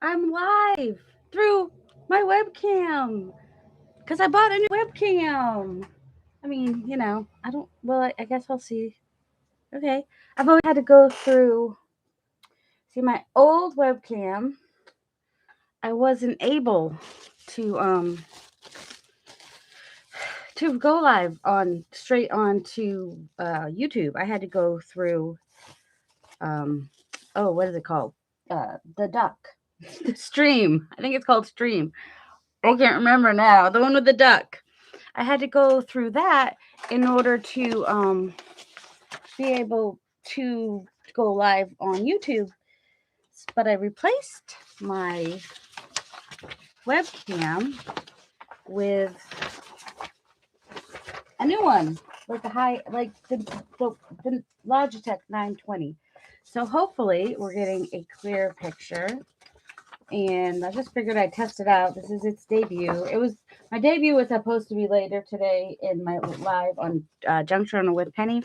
I'm live through my webcam because I bought a new webcam. I mean, I don't, well, I guess I'll see. Okay. I've always had to go through, see, my old webcam, I wasn't able to, to go live on straight on to YouTube. I had to go through, um, oh, what is it called? The duck, the stream. I think it's called stream. I can't remember now. The one with the duck. I had to go through that in order to be able to go live on YouTube. But I replaced my webcam with a new one, like the Logitech 920. So hopefully we're getting a clear picture. And I just figured I'd test it out. This is its debut. My debut was supposed to be later today in my live on Junction with Penny,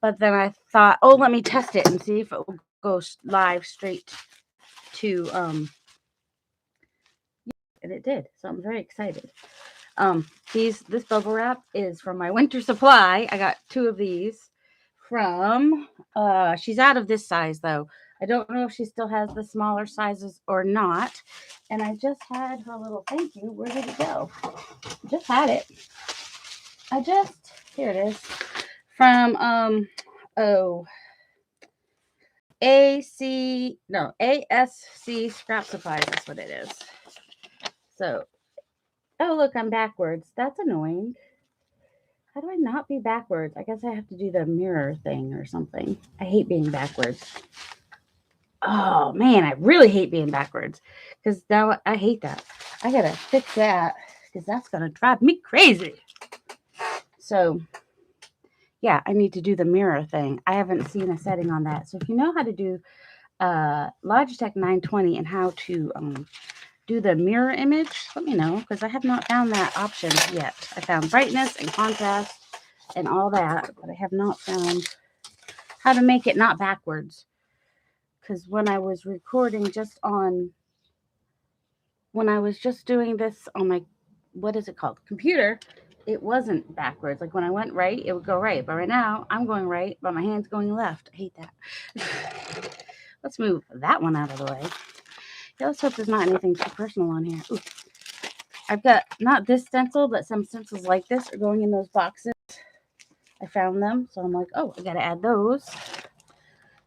but then I thought, oh, let me test it and see if it will go live straight to and it did. So I'm very excited. This bubble wrap is from my winter supply. I got 2 of these from she's out of this size though. I don't know if she still has the smaller sizes or not. And I just had her little thank you. Where did it go? Just had it. Here it is. From oh ASC Scrap Supplies. That's what it is. So, oh look, I'm backwards. That's annoying. How do I not be backwards? I guess I have to do the mirror thing or something. I hate being backwards. Oh man, I really hate being backwards because now I hate that. I gotta fix that because that's gonna drive me crazy. So, yeah, I need to do the mirror thing. I haven't seen a setting on that. So if you know how to do Logitech 920 and how to do the mirror image, let me know because I have not found that option yet. I found brightness and contrast and all that, but I have not found how to make it not backwards. Because when I was doing this on my, what is it called, computer, it wasn't backwards. Like when I went right, it would go right. But right now, I'm going right, but my hand's going left. I hate that. Let's move that one out of the way. Yeah, let's hope there's not anything too personal on here. Ooh. I've got not this stencil, but some stencils like this are going in those boxes. I found them, so I'm like, oh, I gotta add those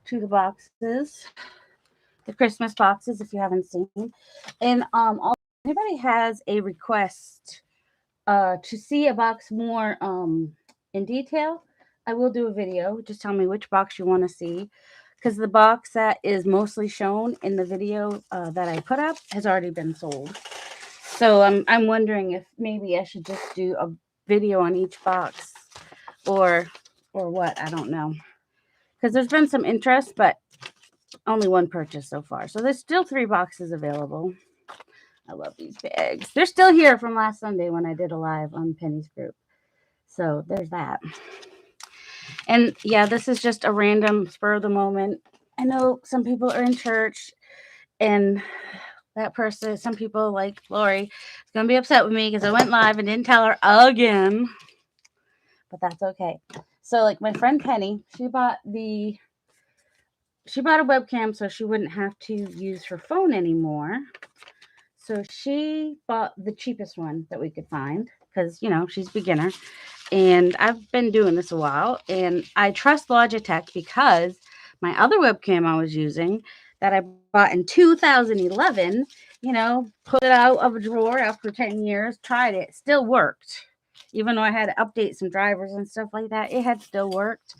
to the boxes, the Christmas boxes, if you haven't seen. And also, if anybody has a request to see a box more in detail, I will do a video. Just tell me which box you want to see, because the box that is mostly shown in the video that I put up has already been sold. So I'm wondering if maybe I should just do a video on each box, or what, I don't know. Because there's been some interest, but only one purchase so far. So there's still 3 boxes available. I love these bags. They're still here from last Sunday when I did a live on Penny's group. So there's that. And yeah, this is just a random spur of the moment. I know some people are in church and some people like Lori, is going to be upset with me because I went live and didn't tell her again. But that's okay. So like my friend Penny, she bought a webcam so she wouldn't have to use her phone anymore. So she bought the cheapest one that we could find because, she's beginner. And I've been doing this a while. And I trust Logitech because my other webcam I was using that I bought in 2011, put it out of a drawer after 10 years, tried it, still worked. Even though I had to update some drivers and stuff like that, it had still worked.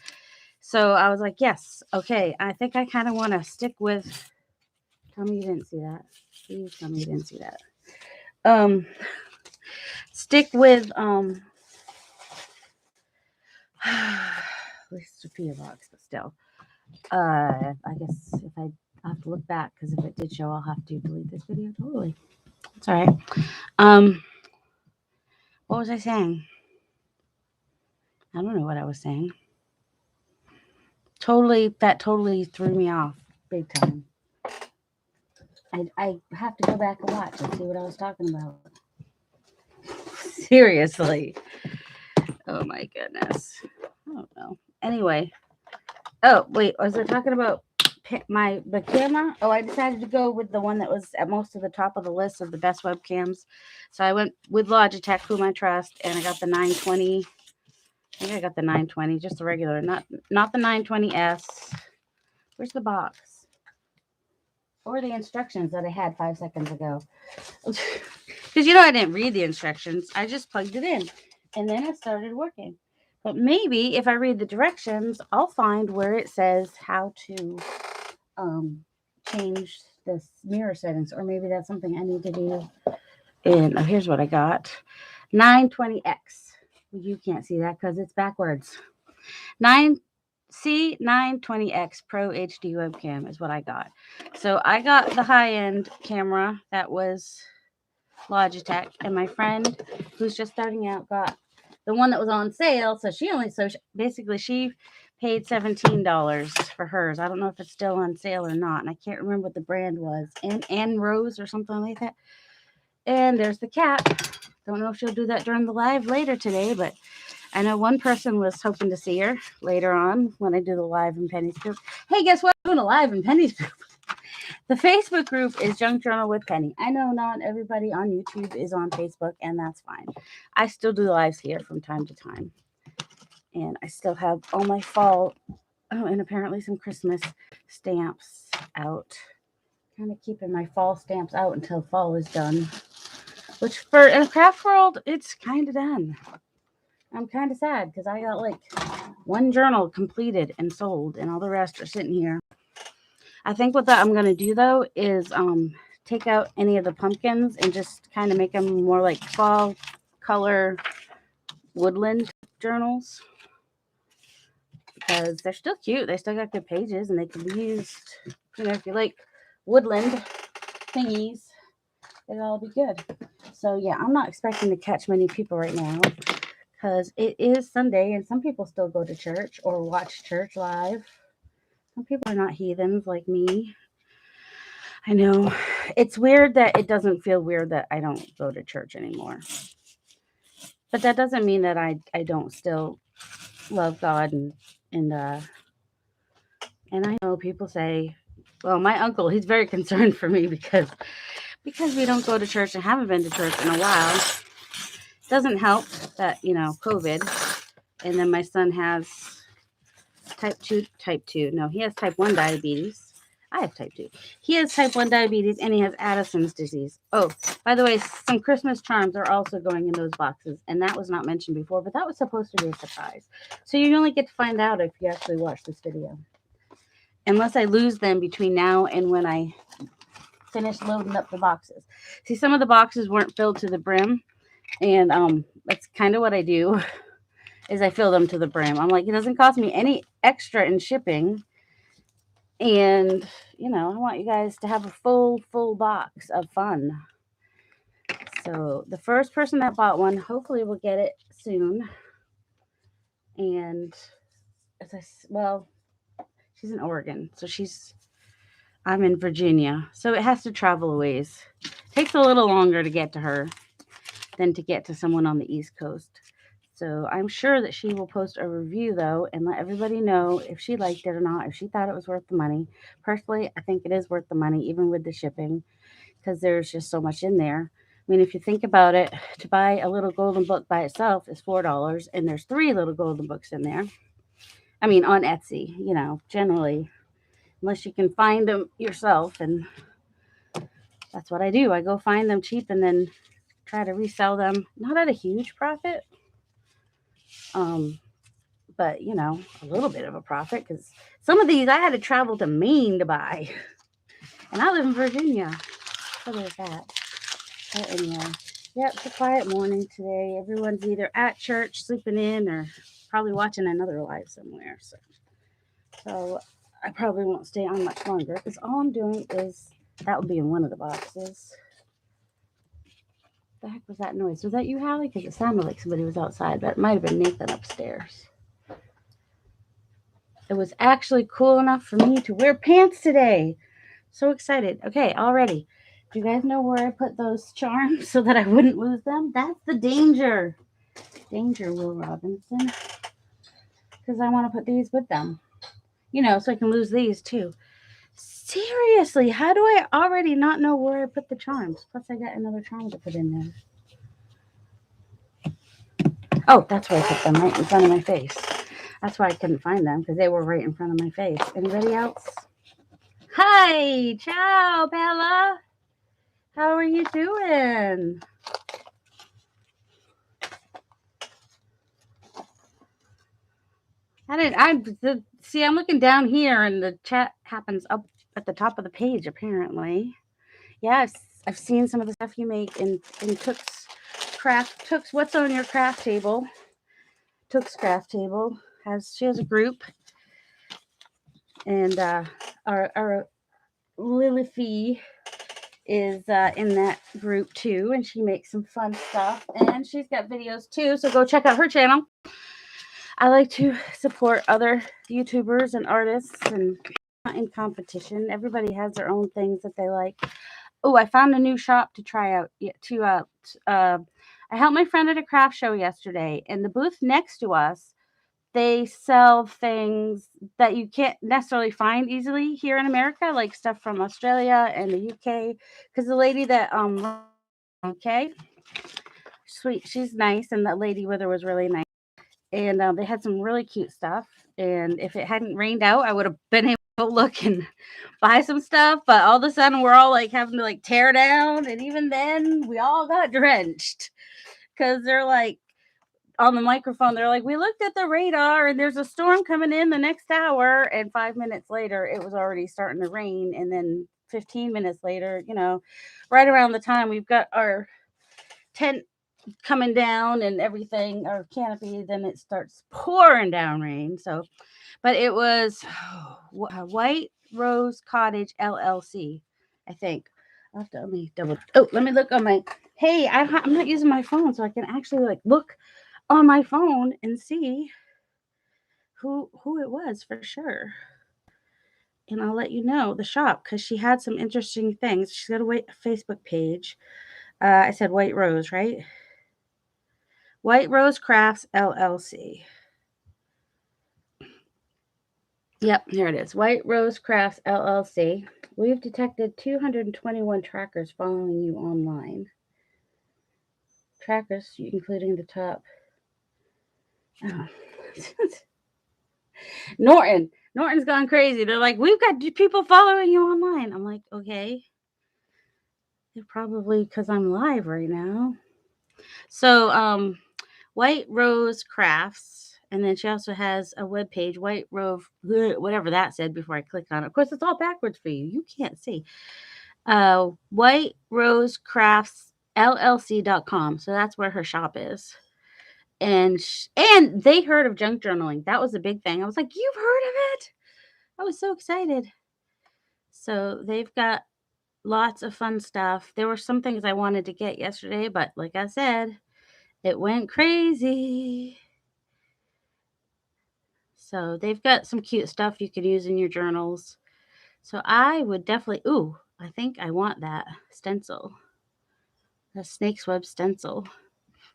So I was like, yes, okay, I think I kind of want to stick with. Tell me you didn't see that. Please tell me you didn't see that. Stick with this Sophia box, but still. I guess if I have to look back, because if it did show, I'll have to delete this video totally. It's all right. What was I saying? I don't know what I was saying. That totally threw me off big time. I have to go back and watch and see what I was talking about. Seriously. Oh my goodness. I don't know. Anyway. Oh, wait. Was I talking about the camera? Oh, I decided to go with the one that was at most of the top of the list of the best webcams. So I went with Logitech, whom I trust, and I got the 920. I think I got the 920, just the regular, not the 920S. Where's the box? Or the instructions that I had 5 seconds ago. Because I didn't read the instructions. I just plugged it in. And then it started working. But maybe if I read the directions, I'll find where it says how to change the mirror settings. Or maybe that's something I need to do. And here's what I got. 920X. You can't see that because it's backwards. C920X Pro HD webcam is what I got. So I got the high-end camera that was Logitech, and my friend who's just starting out got the one that was on sale. So she paid $17 for hers. I don't know if it's still on sale or not, and I can't remember what the brand was. Ann Rose or something like that. And there's the cat. Don't know if she'll do that during the live later today, but I know one person was hoping to see her later on when I do the live in Penny's group. Hey, guess what? I'm doing a live in Penny's group. The Facebook group is Junk Journal with Penny. I know not everybody on YouTube is on Facebook, and that's fine. I still do lives here from time to time. And I still have all my fall, and apparently some Christmas stamps out. Kind of keeping my fall stamps out until fall is done. Which for in a craft world, it's kind of done. I'm kind of sad because I got like one journal completed and sold, and all the rest are sitting here. I think what I'm going to do, though, is take out any of the pumpkins and just kind of make them more like fall color woodland journals. Because they're still cute. They still got good pages, and they can be used, if you like woodland thingies, it'll all be good. So, yeah, I'm not expecting to catch many people right now. Because it is Sunday and some people still go to church or watch church live. Some people are not heathens like me. I know. It's weird that it doesn't feel weird that I don't go to church anymore. But that doesn't mean that I don't still love God and I know people say, well, my uncle, he's very concerned for me because we don't go to church and haven't been to church in a while. Doesn't help that, COVID. And then my son has type 2. No, he has type 1 diabetes. I have type 2. He has type 1 diabetes and he has Addison's disease. Oh, by the way, some Christmas charms are also going in those boxes. And that was not mentioned before, but that was supposed to be a surprise. So you only get to find out if you actually watch this video. Unless I lose them between now and when I finish loading up the boxes. See, some of the boxes weren't filled to the brim. And that's kind of what I do. Is I fill them to the brim. I'm like, it doesn't cost me any extra in shipping. And, I want you guys to have a full box of fun. So the first person that bought one, hopefully will get it soon. And she's in Oregon. So I'm in Virginia. So it has to travel a ways. Takes a little longer to get to her than to get to someone on the East Coast. So I'm sure that she will post a review, though, and let everybody know if she liked it or not, if she thought it was worth the money. Personally, I think it is worth the money, even with the shipping, because there's just so much in there. I mean, if you think about it, to buy a little golden book by itself is $4, and there's 3 little golden books in there. I mean, on Etsy, generally, unless you can find them yourself, and that's what I do. I go find them cheap and then try to resell them, not at a huge profit. But a little bit of a profit because some of these I had to travel to Maine to buy, and I live in Virginia. So there's that. But anyway, it's a quiet morning today. Everyone's either at church sleeping in or probably watching another live somewhere. So I probably won't stay on much longer because all I'm doing is that would be in one of the boxes. The heck was that noise? Was that you, Hallie? Because it sounded like somebody was outside, but it might have been Nathan upstairs. It was actually cool enough for me to wear pants today. So excited. Okay, already. Do you guys know where I put those charms so that I wouldn't lose them? That's the danger. Danger, Will Robinson. Because I want to put these with them. So I can lose these too. Seriously, how do I already not know where I put the charms? Plus, I got another charm to put in there. Oh, that's where I put them, right in front of my face. That's why I couldn't find them, because they were right in front of my face. Anybody else? Hi, ciao, Bella. How are you doing? See, I'm looking down here, and the chat happens up at the top of the page, apparently. Yeah, I've seen some of the stuff you make in Took's craft. Took's, what's on your craft table? Took's craft table she has a group, and our Lily Fee is in that group too, and she makes some fun stuff, and she's got videos too. So go check out her channel. I like to support other YouTubers and artists, and not in competition. Everybody has their own things that they like. Oh, I found a new shop to try out. I helped my friend at a craft show yesterday, and the booth next to us, they sell things that you can't necessarily find easily here in America, like stuff from Australia and the UK. Because the lady that okay, sweet, she's nice, and that lady with her was really nice. And they had some really cute stuff. And if it hadn't rained out, I would have been able to look and buy some stuff. But all of a sudden, we're all like having to like tear down. And even then, we all got drenched because they're like on the microphone. They're like, we looked at the radar and there's a storm coming in the next hour. And 5 minutes later, it was already starting to rain. And then 15 minutes later, right around the time we've got our tent coming down and everything, our canopy, then it starts pouring down rain. So, but it was White Rose Cottage LLC, I think. Let me look on my. Hey, I'm not using my phone, so I can actually like look on my phone and see who it was for sure. And I'll let you know the shop, because she had some interesting things. She's got a Facebook page. I said White Rose, right? White Rose Crafts LLC. Yep, here it is. White Rose Crafts LLC. We've detected 221 trackers following you online. Trackers, including the top. Oh. Norton's gone crazy. They're like, we've got people following you online. I'm like, okay. They're probably because I'm live right now. So, White Rose Crafts, and then she also has a webpage, White Rose, whatever that said before I clicked on it. Of course, it's all backwards for you. You can't see. White Rose Crafts LLC.com. So that's where her shop is. And they heard of junk journaling. That was a big thing. I was like, you've heard of it? I was so excited. So they've got lots of fun stuff. There were some things I wanted to get yesterday, but like I said, it went crazy. So they've got some cute stuff you could use in your journals. So I would definitely, I think I want that stencil. A snake's web stencil.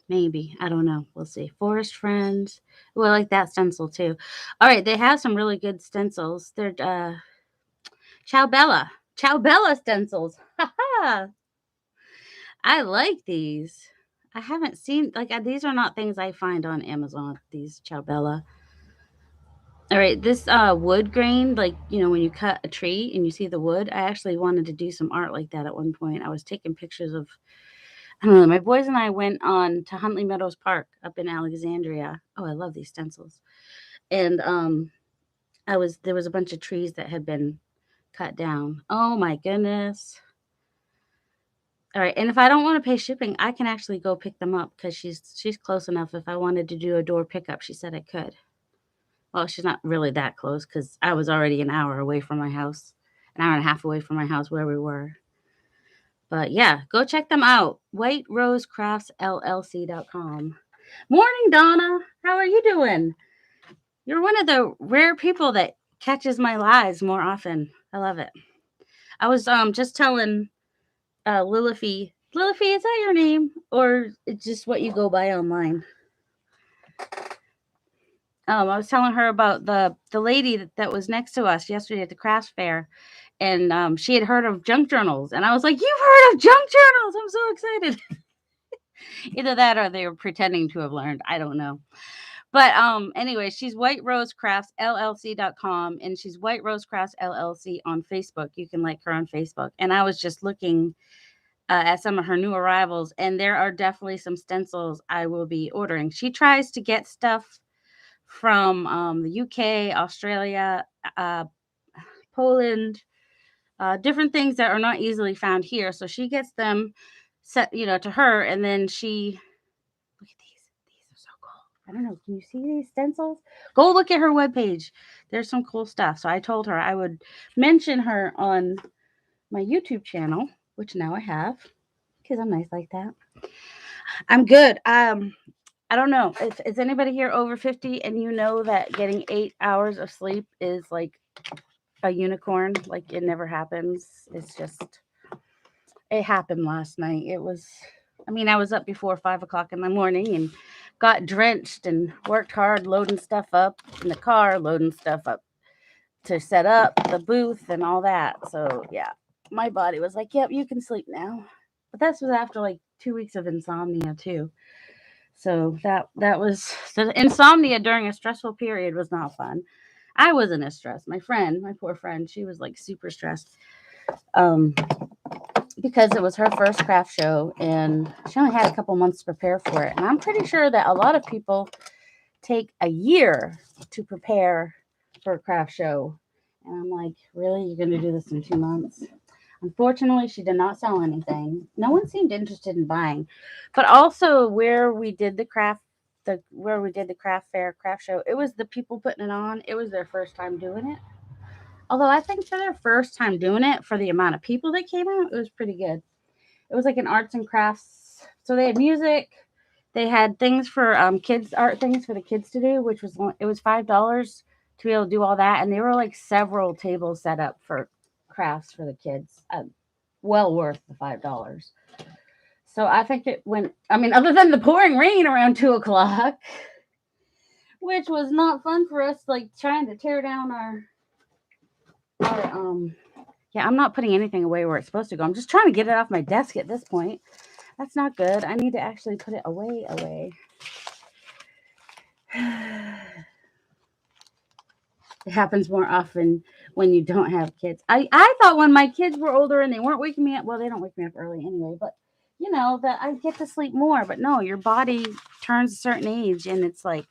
Maybe. I don't know. We'll see. Forest Friends. Oh, I like that stencil too. All right. They have some really good stencils. They're Ciao Bella stencils. I like these. I haven't seen, these are not things I find on Amazon, these Ciao Bella. All right. This wood grain, when you cut a tree and you see the wood, I actually wanted to do some art like that at one point. I was taking pictures of, I don't know, my boys and I went on to Huntley Meadows Park up in Alexandria. Oh, I love these stencils. And there was a bunch of trees that had been cut down. Oh my goodness. All right. And if I don't want to pay shipping, I can actually go pick them up, because she's close enough. If I wanted to do a door pickup, she said I could. Well, she's not really that close, because I was already an hour away from my house, an hour and a half away from my house where we were. But yeah, go check them out. WhiteRoseCraftsLLC.com. Morning, Donna. How are you doing? You're one of the rare people that catches my lives more often. I love it. I was just telling Lilify, is that your name? Or it's just what you go by online? I was telling her about the lady that was next to us yesterday at the crafts fair, and she had heard of junk journals, and I was like, "You've heard of junk journals? I'm so excited!" Either that or they were pretending to have learned. I don't know. But anyway, she's White Rose Crafts LLC.com, and she's White Rose Crafts LLC on Facebook. You can like her on Facebook. And I was just looking at some of her new arrivals, and there are definitely some stencils I will be ordering. She tries to get stuff from the UK, Australia, Poland, different things that are not easily found here. So she gets them set, to her, and then she look at these. These are so cool. I don't know. Can you see these stencils? Go look at her webpage. There's some cool stuff. So I told her I would mention her on my YouTube channel, which now I have because I'm nice like that. I'm good. I don't know. Is anybody here over 50 and you know that getting 8 hours of sleep is like a unicorn? Like it never happens. It happened last night. I was up before 5 o'clock in the morning and got drenched and worked hard loading stuff up in the car, loading stuff up to set up the booth and all that. So yeah, my body was like, yep, you can sleep now. But this was after like 2 weeks of insomnia too. So that was so insomnia during a stressful period was not fun. I wasn't as stressed. My poor friend, she was like super stressed. Because it was her first craft show and she only had a couple months to prepare for it. And I'm pretty sure that a lot of people take a year to prepare for a craft show. And I'm like, really? You're going to do this in 2 months? Unfortunately, she did not sell anything. No one seemed interested in buying. But also where we did the craft fair, craft show, it was the people putting it on. It was their first time doing it. Although I think for their first time doing it, for the amount of people that came out, it was pretty good. It was like an arts and crafts. So they had music. They had things for kids, art things for the kids to do, it was $5 to be able to do all that. And they were like several tables set up for crafts for the kids. Well worth the $5. So I think it went, other than the pouring rain around 2 o'clock, which was not fun for us, like trying to tear down our yeah, I'm not putting anything away where it's supposed to go. I'm just trying to get it off my desk at this point. That's not good. I need to actually put it away. It happens more often when you don't have kids. I thought when my kids were older and they weren't waking me up, well, they don't wake me up early anyway, but that I get to sleep more. But no, your body turns a certain age and it's like,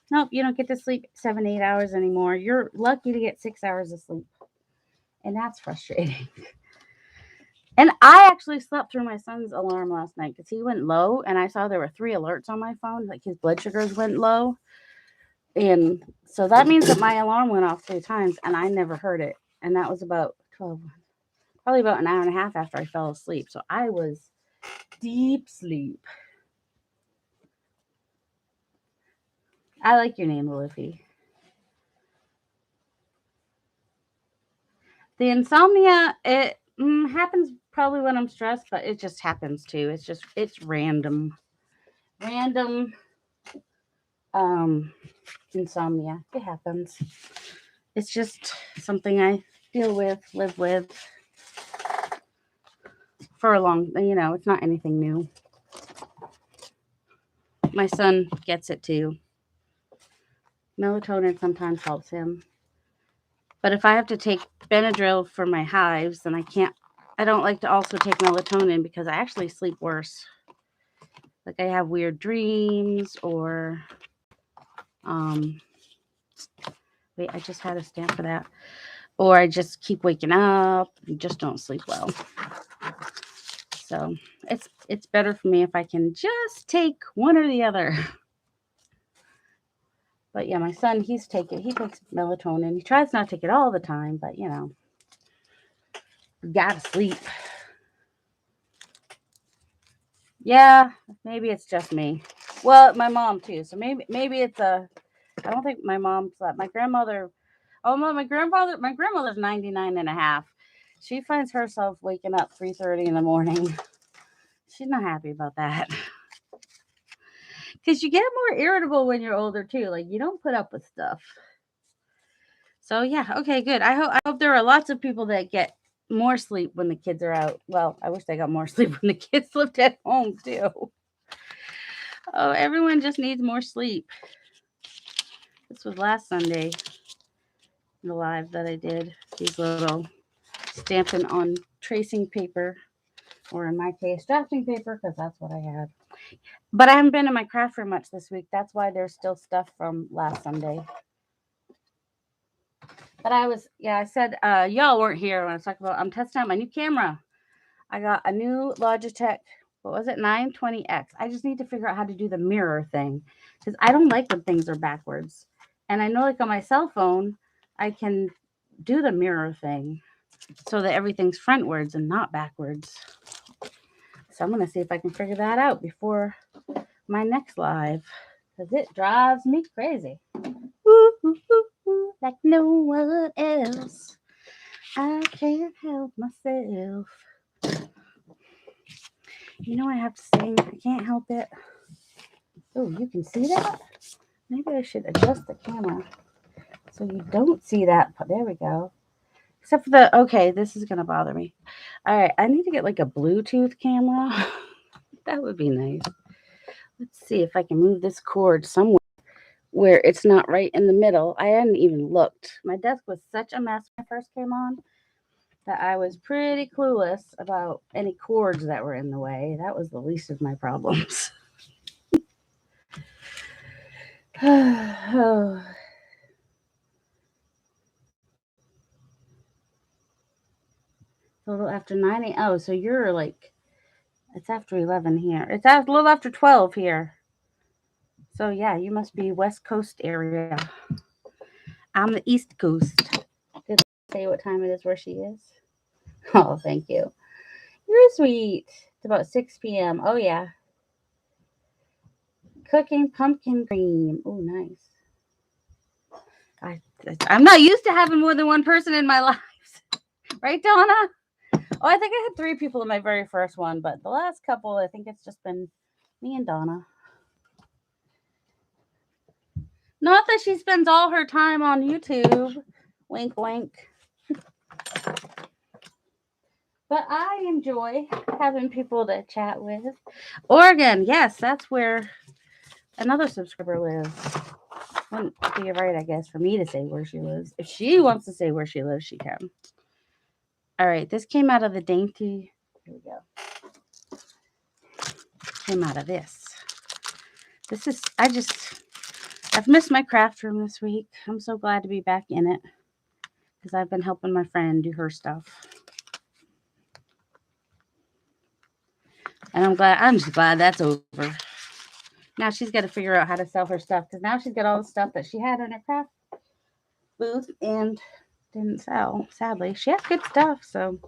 nope, you don't get to sleep 7, 8 hours anymore. You're lucky to get 6 hours of sleep. And that's frustrating. And I actually slept through my son's alarm last night because he went low, and I saw there were 3 alerts on my phone, like his blood sugars went low. And so that means that my alarm went off 3 times, and I never heard it. And that was about probably about an hour and a half after I fell asleep. So I was deep sleep. I like your name, Lilify. The insomnia, it happens probably when I'm stressed, but it just happens too. It's random. Insomnia. It happens. It's just something I live with for a long, it's not anything new. My son gets it too. Melatonin sometimes helps him. But if I have to take Benadryl for my hives, then I don't like to also take melatonin because I actually sleep worse. Like I have weird dreams or, wait, I just had a stamp for that. Or I just keep waking up and just don't sleep well. So it's better for me if I can just take one or the other. But yeah, my son, he takes melatonin. He tries not to take it all the time, but you gotta sleep. Yeah, maybe it's just me. Well, my mom too. So maybe it's I don't think my mom slept. My grandmother, my grandmother's 99 and a half. She finds herself waking up 3:30 in the morning. She's not happy about that. Because you get more irritable when you're older too. Like you don't put up with stuff. So yeah, okay, good. I hope there are lots of people that get more sleep when the kids are out. Well, I wish they got more sleep when the kids lived at home too. Oh, everyone just needs more sleep. This was last Sunday, the live that I did. These little stamping on tracing paper, or in my case, drafting paper, because that's what I had. But I haven't been in my craft room much this week. That's why there's still stuff from last Sunday. But I said, y'all weren't here when I was talking about, I'm testing out my new camera. I got a new Logitech, what was it, 920X. I just need to figure out how to do the mirror thing, because I don't like when things are backwards. And I know, like on my cell phone, I can do the mirror thing so that everything's frontwards and not backwards. So I'm going to see if I can figure that out before my next live, because it drives me crazy. Woo, woo, woo, woo, like no one else. I can't help myself. You know I have to sing. I can't help it. Oh, you can see that? Maybe I should adjust the camera so you don't see that. There we go. Except for the, okay, this is going to bother me. All right, I need to get like a Bluetooth camera. That would be nice. Let's see if I can move this cord somewhere where it's not right in the middle. I hadn't even looked. My desk was such a mess when I first came on that I was pretty clueless about any cords that were in the way. That was the least of my problems. Oh. A little after 9 a.m. Oh, so you're like, it's after 11 here. It's a little after 12 here. So yeah, you must be West Coast area. I'm the East Coast. Did I say what time it is where she is? Oh, thank you. You're sweet. It's about 6 p.m. Oh, yeah. Cooking pumpkin cream. Oh, nice. I'm not used to having more than one person in my life. Right, Donna? Oh, I think I had 3 people in my very first one, but the last couple, I think it's just been me and Donna. Not that she spends all her time on YouTube. Wink, wink. But I enjoy having people to chat with. Oregon, yes, that's where another subscriber lives. Wouldn't be right, I guess, for me to say where she lives. If she wants to say where she lives, she can. All right, this came out of the dainty. Here we go. Came out of this. This is, I've missed my craft room this week. I'm so glad to be back in it because I've been helping my friend do her stuff. And I'm just glad that's over. Now she's got to figure out how to sell her stuff because now she's got all the stuff that she had in her craft booth and didn't sell. Sadly, she had good stuff, so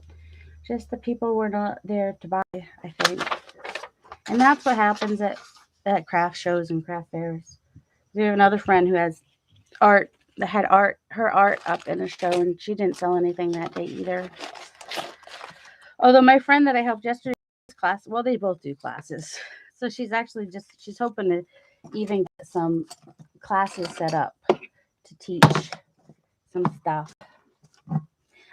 just the people were not there to buy, I think. And that's what happens at craft shows and craft fairs. We have another friend who has art that had her art up in a show, and she didn't sell anything that day either. Although my friend that I helped yesterday's class, well, they both do classes. So she's actually she's hoping to even get some classes set up to teach some stuff.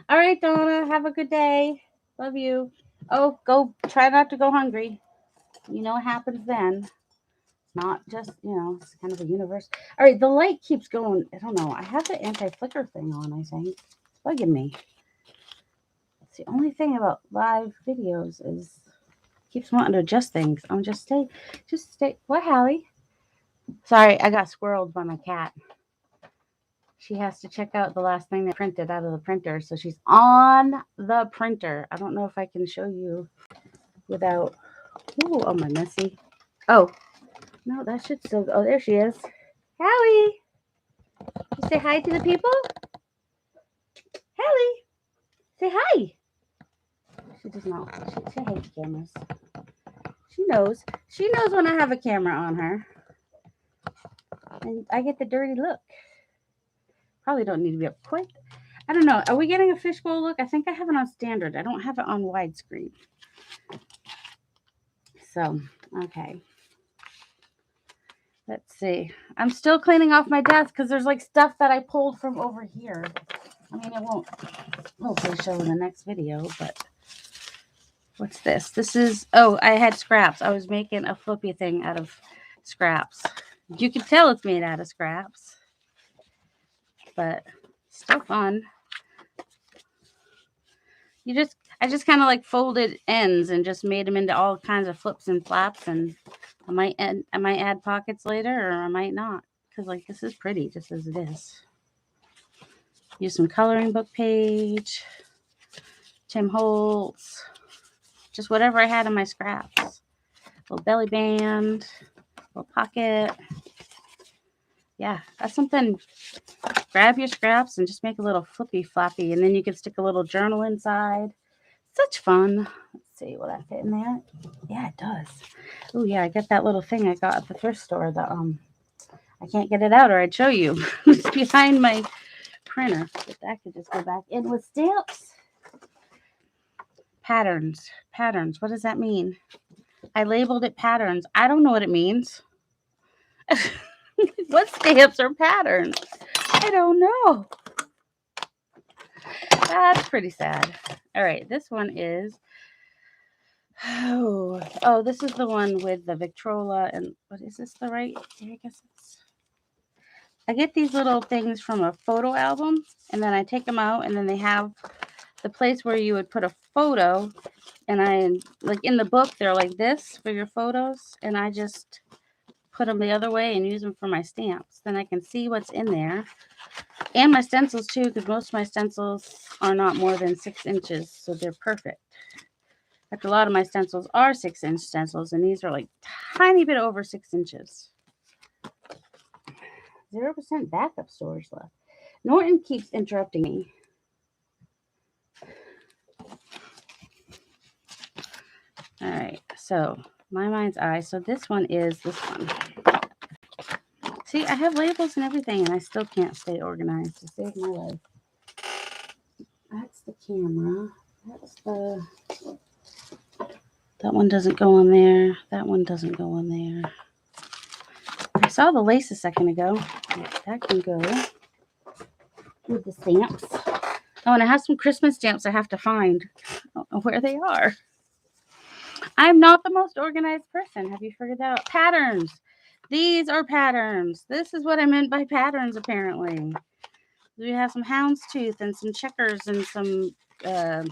All right, Donna, have a good day. Love you. Oh, try not to go hungry. You know what happens then. It's not just, it's kind of a universe. All right, the light keeps going. I don't know. I have the anti-flicker thing on, I think. It's bugging me. It's the only thing about live videos is keeps wanting to adjust things. I'm just stay. What, Hallie? Sorry, I got squirreled by my cat. She has to check out the last thing that printed out of the printer. So she's on the printer. I don't know if I can show you without. Ooh, oh, my messy. Oh, no, that should still go. Oh, there she is. Hallie. You say hi to the people? Hallie. Say hi. She does not. She hates cameras. She knows. She knows when I have a camera on her. And I get the dirty look. Probably don't need to be up quite. I don't know. Are we getting a fishbowl look? I think I have it on standard. I don't have it on widescreen. So, okay. Let's see. I'm still cleaning off my desk because there's like stuff that I pulled from over here. I mean, it won't hopefully show in the next video, but what's this? This is, oh, I had scraps. I was making a flippy thing out of scraps. You can tell it's made out of scraps, but still fun. I just kind of like folded ends and just made them into all kinds of flips and flaps, and I might add pockets later, or I might not, because like this is pretty just as it is. Use some coloring book page, Tim Holtz, just whatever I had in my scraps. Little belly band, little pocket. Yeah, that's something. Grab your scraps and just make a little flippy floppy, and then you can stick a little journal inside. Such fun. Let's see, will that fit in there? Yeah, it does. Oh yeah, I got that little thing I got at the thrift store. I can't get it out, or I'd show you. It's behind my printer, but that could just go back in with stamps. Patterns. What does that mean? I labeled it patterns. I don't know what it means. What stamps are patterns? I don't know. That's pretty sad. All right, this one is, oh, this is the one with the Victrola, and what is this, the right? I guess I get these little things from a photo album, and then I take them out, and then they have the place where you would put a photo, and I, like in the book, they're like this for your photos, and I just put them the other way and use them for my stamps. Then I can see what's in there. And my stencils too, because most of my stencils are not more than 6 inches, so they're perfect. Like a lot of my stencils are 6-inch stencils, and these are like tiny bit over 6 inches. 0% backup storage left. Norton keeps interrupting me. All right, so my mind's eye. So this one is this one. See, I have labels and everything, and I still can't stay organized to save my life. That's the camera. That's the... That one doesn't go on there. That one doesn't go on there. I saw the lace a second ago. That can go with the stamps. Oh, and I have some Christmas stamps I have to find. I don't know where they are. I'm not the most organized person. Have you figured that out? Patterns. These are patterns. This is what I meant by patterns, apparently. We have some houndstooth and some checkers and some, I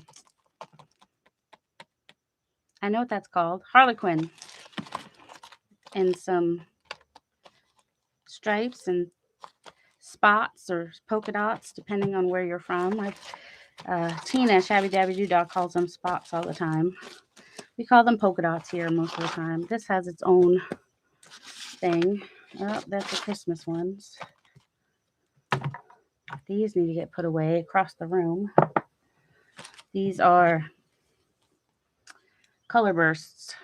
know what that's called, Harlequin. And some stripes and spots or polka dots, depending on where you're from. Tina, Shabby Dabby Doo-Dah, calls them spots all the time. We call them polka dots here most of the time. This has its own thing. Oh, that's the Christmas ones. These need to get put away across the room. These are color bursts.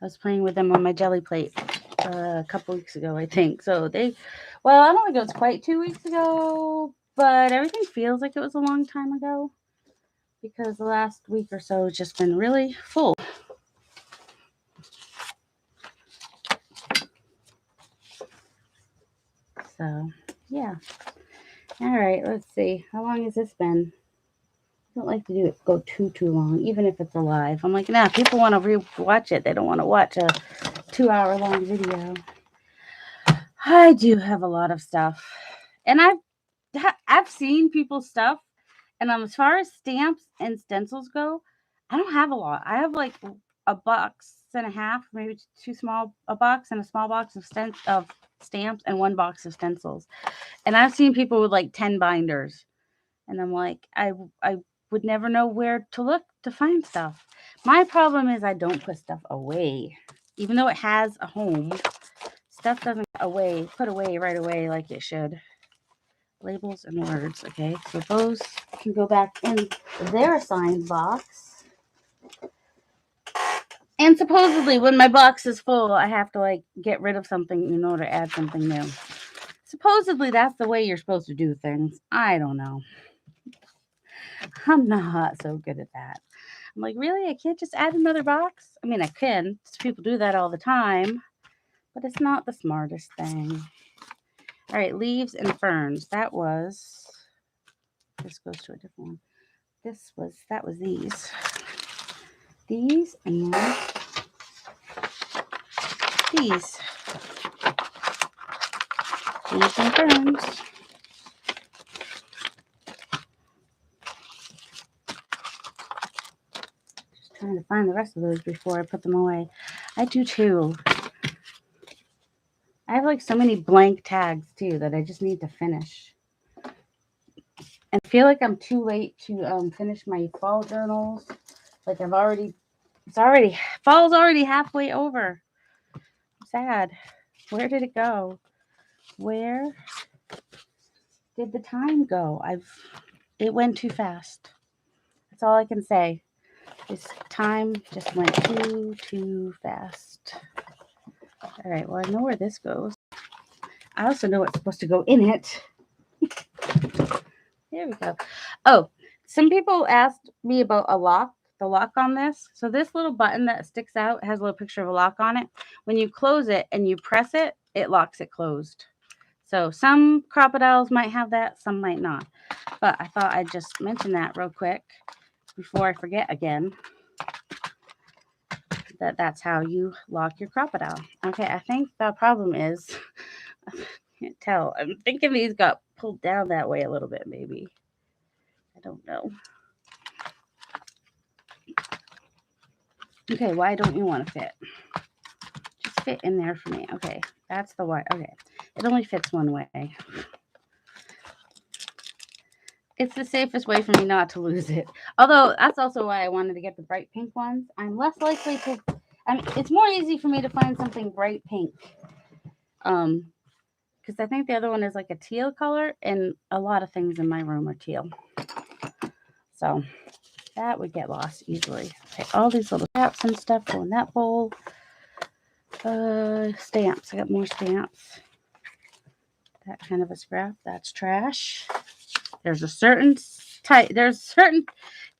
I was playing with them on my jelly plate a couple weeks ago, I think. So well, I don't think it was quite 2 weeks ago, but everything feels like it was a long time ago because the last week or so has just been really full. So, yeah. All right, let's see. How long has this been? I don't like to do it go too long, even if it's a live. I'm like, nah, people want to re-watch it. They don't want to watch a 2-hour-long video. I do have a lot of stuff. And I've seen people's stuff. And as far as stamps and stencils go, I don't have a lot. I have like a box and a half, maybe a box and a small box of stamps and 1 box of stencils. And I've seen people with like 10 binders. And I'm like, I would never know where to look to find stuff. My problem is I don't put stuff away. Even though it has a home, stuff doesn't put away right away like it should. Labels and words, okay? So those can go back in their assigned box. And supposedly when my box is full, I have to like get rid of something in order to add something new. Supposedly that's the way you're supposed to do things. I don't know. I'm not so good at that. I'm like, really? I can't just add another box? I mean, I can. People do that all the time, but it's not the smartest thing. All right, leaves and ferns. That was, this goes to a different one. That was these. These and these. Leaves and ferns. Just trying to find the rest of those before I put them away. I do too. I have like so many blank tags too that I just need to finish. And I feel like I'm too late to finish my fall journals. Like fall's already halfway over. Sad. Where did it go? Where did the time go? It went too fast. That's all I can say. This time just went too fast. All right, well, I know where this goes. I also know what's supposed to go in it. There we go. Oh, some people asked me about the lock on this. So this little button that sticks out has a little picture of a lock on it. When you close it and you press it, it locks it closed. So some crocodiles might have that, some might not. But I thought I'd just mention that real quick before I forget again. That's how you lock your crocodile. Okay, I think the problem is, I can't tell. I'm thinking these got pulled down that way a little bit, maybe. I don't know. Okay, why don't you want to fit? Just fit in there for me. Okay, that's the why. Okay, it only fits one way. It's the safest way for me not to lose it. Although that's also why I wanted to get the bright pink ones. I'm less likely to. It's more easy for me to find something bright pink. Because I think the other one is like a teal color, and a lot of things in my room are teal. So that would get lost easily. Okay, all these little scraps and stuff go in that bowl. Stamps. I got more stamps. That kind of a scrap. That's trash. There's a certain type.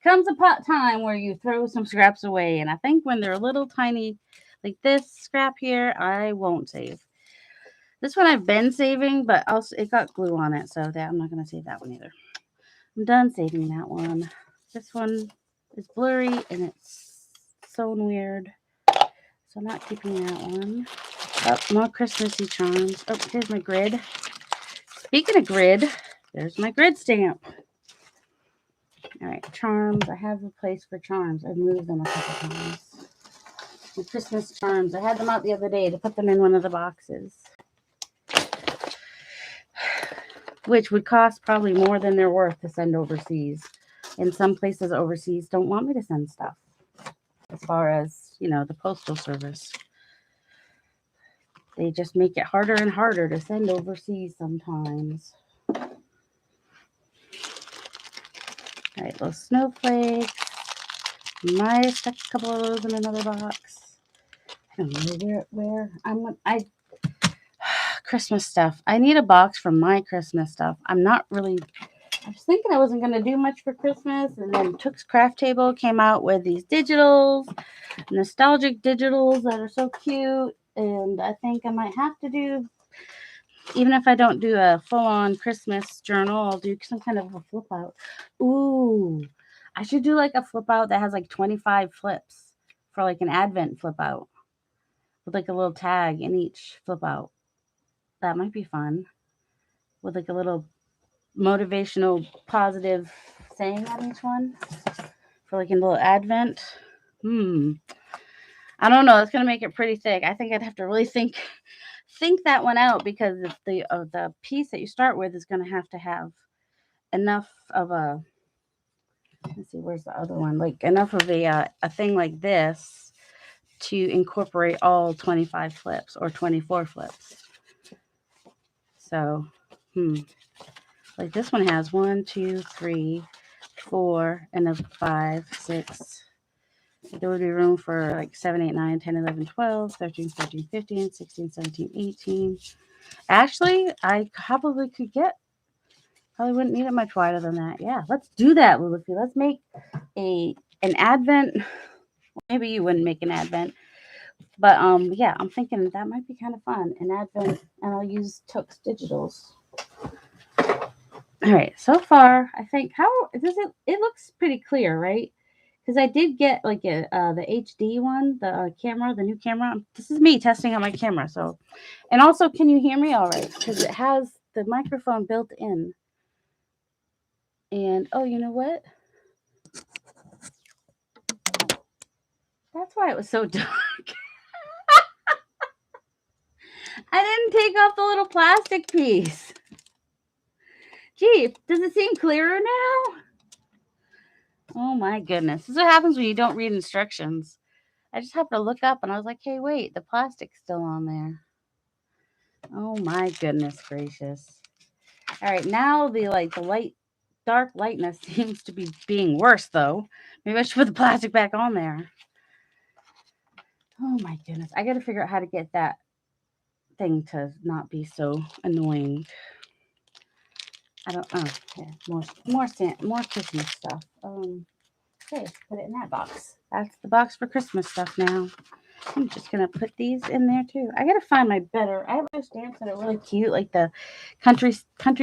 Comes a time where you throw some scraps away, and I think when they're little tiny, like this scrap here, I won't save. This one I've been saving, but also it got glue on it, so that I'm not going to save that one either. I'm done saving that one. This one is blurry and it's sewn weird, so I'm not keeping that one. Oh, more Christmassy charms. Oh, here's my grid. Speaking of grid, there's my grid stamp. All right, charms. I have a place for charms. I've moved them a couple times. The Christmas charms. I had them out the other day to put them in one of the boxes, which would cost probably more than they're worth to send overseas. And some places overseas don't want me to send stuff, as far as, the postal service. They just make it harder and harder to send overseas sometimes. All right, those snowflakes. Might have stuck a couple of those in another box. I don't know where. Christmas stuff. I need a box for my Christmas stuff. I was thinking I wasn't going to do much for Christmas, and then Took's Craft Table came out with these digitals, nostalgic digitals that are so cute, and I think I might have to do, even if I don't do a full-on Christmas journal, I'll do some kind of a flip out. Ooh, I should do like a flip out that has like 25 flips for like an Advent flip out with like a little tag in each flip out. That might be fun, with like a little motivational positive saying on each one for like a little Advent. I don't know. It's gonna make it pretty thick. I think I'd have to really think that one out, because the piece that you start with is gonna have to have enough of a. Let's see, where's the other one? Like enough of a thing like this to incorporate all 25 flips or 24 flips. So, like this one has 1, 2, 3, 4, and a 5, 6. There would be room for like 7, 8, 9, 10, 11, 12, 13, 14, 15, 16, 17, 18. Actually, I probably could get Probably wouldn't need it much wider than that. Yeah, let's do that, Lulufi. Let's make an advent. Maybe you wouldn't make an advent, but yeah, I'm thinking that might be kind of fun. An advent, and I'll use Toaks Digitals. All right, so far I think how does it? It looks pretty clear, right? Because I did get like the HD one, the camera, the new camera. This is me testing out my camera. So, and also, can you hear me all right? Because it has the microphone built in. And oh, you know what? That's why it was so dark. I didn't take off the little plastic piece. Gee, does it seem clearer now? Oh my goodness. This is what happens when you don't read instructions. I just have to look up and I was like, hey, wait, the plastic's still on there. Oh my goodness gracious. All right, now the dark lightness seems to be being worse though. Maybe I should put the plastic back on there. Oh my goodness. I got to figure out how to get that thing to not be so annoying. I don't. Oh, yeah, more Christmas stuff. Okay, put it in that box. That's the box for Christmas stuff now. I'm just gonna put these in there too. I gotta find my better. I have those stamps that are really cute, like the country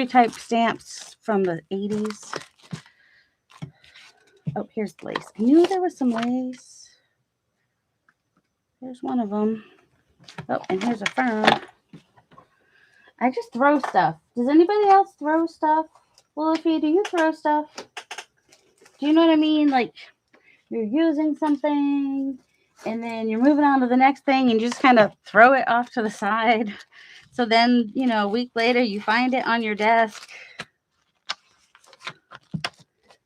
type stamps from the 80s. Oh, here's the lace. I knew there was some lace. There's one of them. Oh, and here's a fern. I just throw stuff. Does anybody else throw stuff? Well, if you do, you throw stuff. Do you know what I mean? Like you're using something and then you're moving on to the next thing and you just kind of throw it off to the side. So then, a week later you find it on your desk.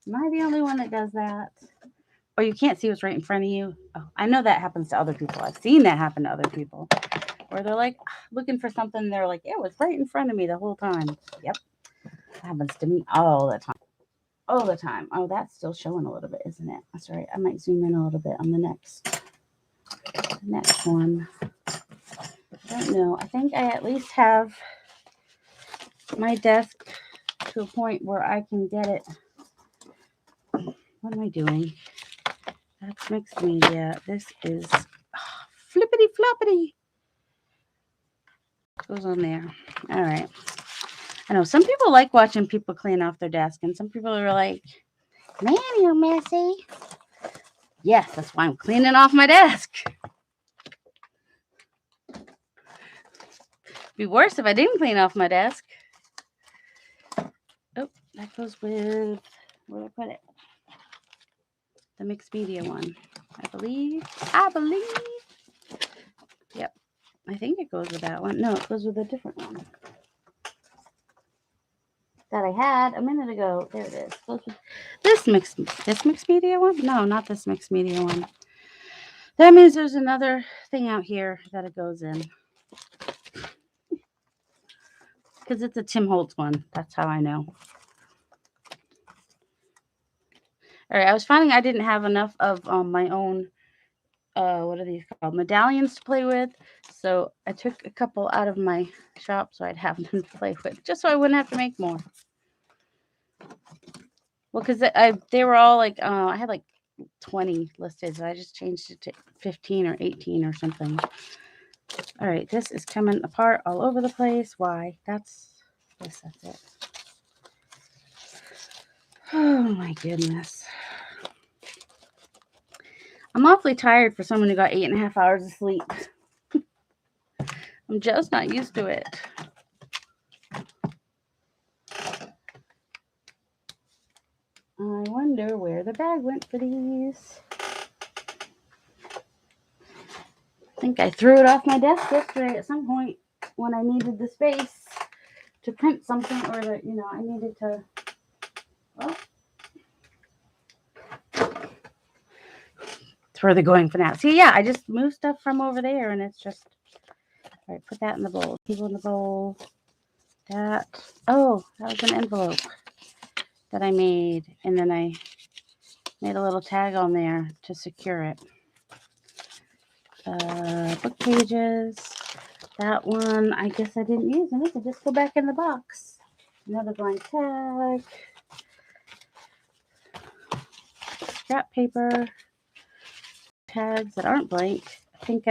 Am I the only one that does that? Or you can't see what's right in front of you? Oh, I know that happens to other people. I've seen that happen to other people. Where they're like looking for something and they're like, it was right in front of me the whole time. Yep. That happens to me all the time. All the time. Oh, that's still showing a little bit, isn't it? That's right. I might zoom in a little bit on the next one. I don't know. I think I at least have my desk to a point where I can get it. What am I doing? That's mixed media. This is flippity floppity. Goes on there. All right. I know some people like watching people clean off their desk, and some people are like, man, you're messy. Yes, that's why I'm cleaning off my desk. It'd be worse if I didn't clean off my desk. Oh, that goes with, where did I put it? The mixed media one. I believe. Yep. I think it goes with that one. No, it goes with a different one that I had a minute ago. There it is. It goes with this mixed media one? No, not this mixed media one. That means there's another thing out here that it goes in. Because it's a Tim Holtz one. That's how I know. All right, I was finding I didn't have enough of my own, what are these called? Medallions to play with. So I took a couple out of my shop so I'd have them to play with, just so I wouldn't have to make more. Well, because they were all like, I had like 20 listed, so I just changed it to 15 or 18 or something. All right, this is coming apart all over the place. Why? That's it. Oh my goodness. I'm awfully tired for someone who got 8.5 hours of sleep. I'm just not used to it. I wonder where the bag went for these. I think I threw it off my desk yesterday at some point when I needed the space to print something, or that, I needed to, well, it's where they're going for now. See, yeah, I just moved stuff from over there and it's just, all right, put that in the bowl. People in the bowl. That was an envelope that I made, and then I made a little tag on there to secure it. Book pages. That one, I guess I didn't use them. I could just go back in the box. Another blank tag. Scrap paper. Tags that aren't blank. I think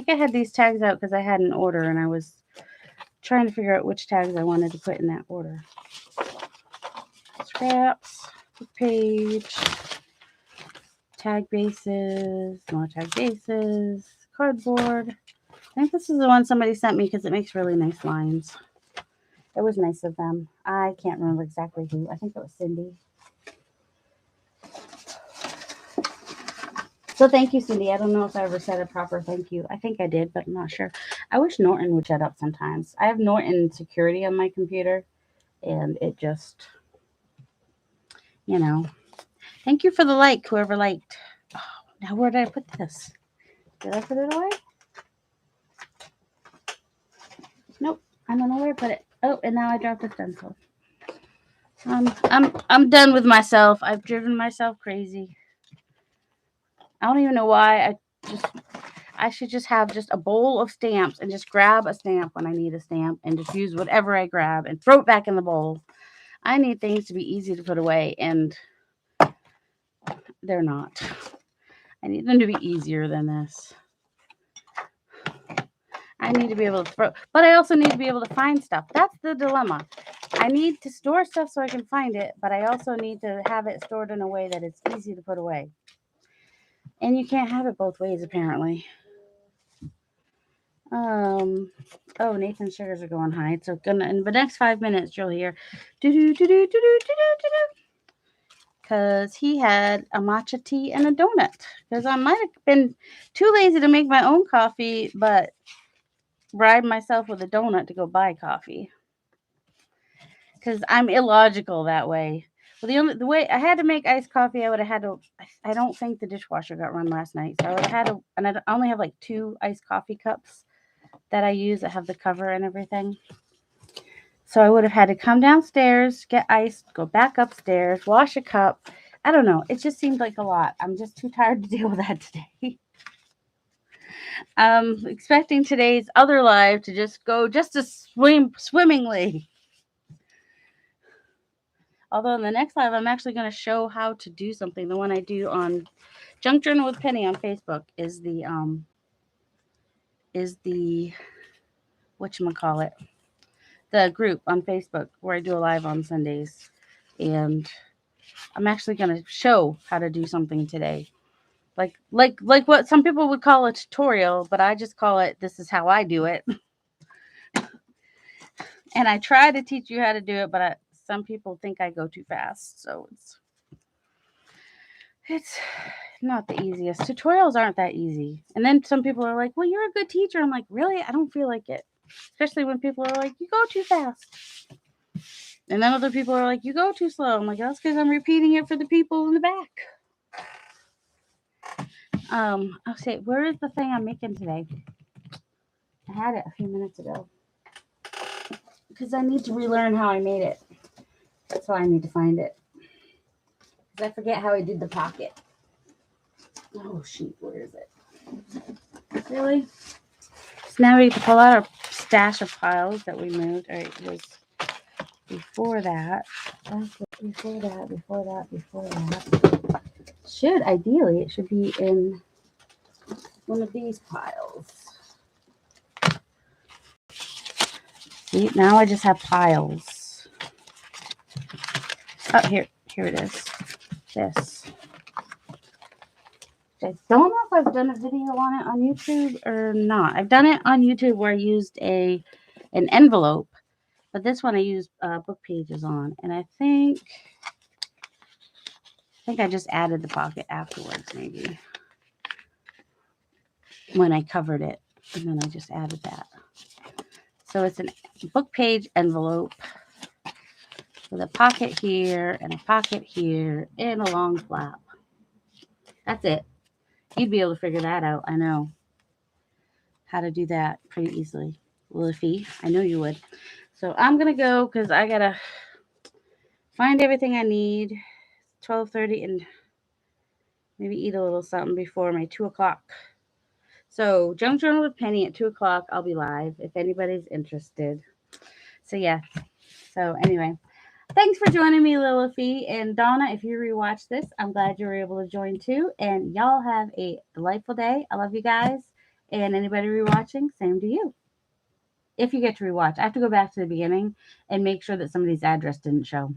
I had these tags out because I had an order and I was trying to figure out which tags I wanted to put in that order. Scraps, page, tag bases, more tag bases, cardboard. I think this is the one somebody sent me because it makes really nice lines. It was nice of them. I can't remember exactly who. I think it was Cindy. So thank you, Cindy. I don't know if I ever said a proper thank you. I think I did, but I'm not sure. I wish Norton would shut up sometimes. I have Norton security on my computer, and it just, Thank you for the like, whoever liked. Oh, now where did I put this? Did I put it away? Nope. I don't know where I put it. Oh, and now I dropped the stencil. I'm done with myself. I've driven myself crazy. I don't even know why. I should just have just a bowl of stamps and just grab a stamp when I need a stamp and just use whatever I grab and throw it back in the bowl. I need things to be easy to put away, and they're not. I need them to be easier than this. I need to be able to throw, but I also need to be able to find stuff. That's the dilemma. I need to store stuff so I can find it, but I also need to have it stored in a way that it's easy to put away. And you can't have it both ways, apparently. Oh, Nathan's sugars are going high. So in the next 5 minutes, you'll hear because he had a matcha tea and a donut. Because I might have been too lazy to make my own coffee, but bribe myself with a donut to go buy coffee. Because I'm illogical that way. Well, the way I had to make iced coffee, I would have had to. I don't think the dishwasher got run last night, so I would have had to. And I only have like 2 iced coffee cups that I use that have the cover and everything. So I would have had to come downstairs, get iced, go back upstairs, wash a cup. I don't know. It just seemed like a lot. I'm just too tired to deal with that today. I'm expecting today's other live to just go just to swimmingly. Although in the next live, I'm actually going to show how to do something. The one I do on Junk Journal with Penny on Facebook is the whatchamacallit, the group on Facebook where I do a live on Sundays. And I'm actually going to show how to do something today. Like what some people would call a tutorial, but I just call it, this is how I do it. And I try to teach you how to do it, but some people think I go too fast. So it's not the easiest. Tutorials aren't that easy. And then some people are like, well, you're a good teacher. I'm like, really? I don't feel like it. Especially when people are like, you go too fast. And then other people are like, you go too slow. I'm like, that's because I'm repeating it for the people in the back. I'll say, where is the thing I'm making today? I had it a few minutes ago. Because I need to relearn how I made it. That's why I need to find it. Because I forget how I did the pocket. Oh, shoot. Where is it? Really? So now we have to pull out our stash of piles that we moved. All right, it was before that. Before that. Ideally, it should be in one of these piles. See, now I just have piles. Oh, here it is. This. I don't know if I've done a video on it on YouTube or not. I've done it on YouTube where I used an envelope, but this one I used book pages on, and I think I just added the pocket afterwards, maybe when I covered it, and then I just added that. So it's a book page envelope with a pocket here and a pocket here and a long flap. That's it. You'd be able to figure that out. I know how to do that pretty easily. Liffy, I know you would. So I'm going to go because I got to find everything I need. 12:30 and maybe eat a little something before my 2 o'clock. So Junk Journal with Penny at 2 o'clock. I'll be live if anybody's interested. So yeah, So anyway, thanks for joining me, Lilifee. And Donna, if you rewatch this, I'm glad you were able to join too. And y'all have a delightful day. I love you guys. And anybody rewatching, same to you. If you get to rewatch, I have to go back to the beginning and make sure that somebody's address didn't show.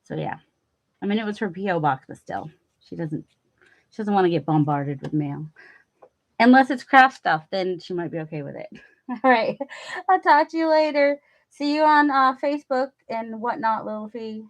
So yeah. I mean, it was her PO box, but still, she doesn't want to get bombarded with mail. Unless it's craft stuff, then she might be okay with it. All right. I'll talk to you later. See you on Facebook and whatnot, Lilifee.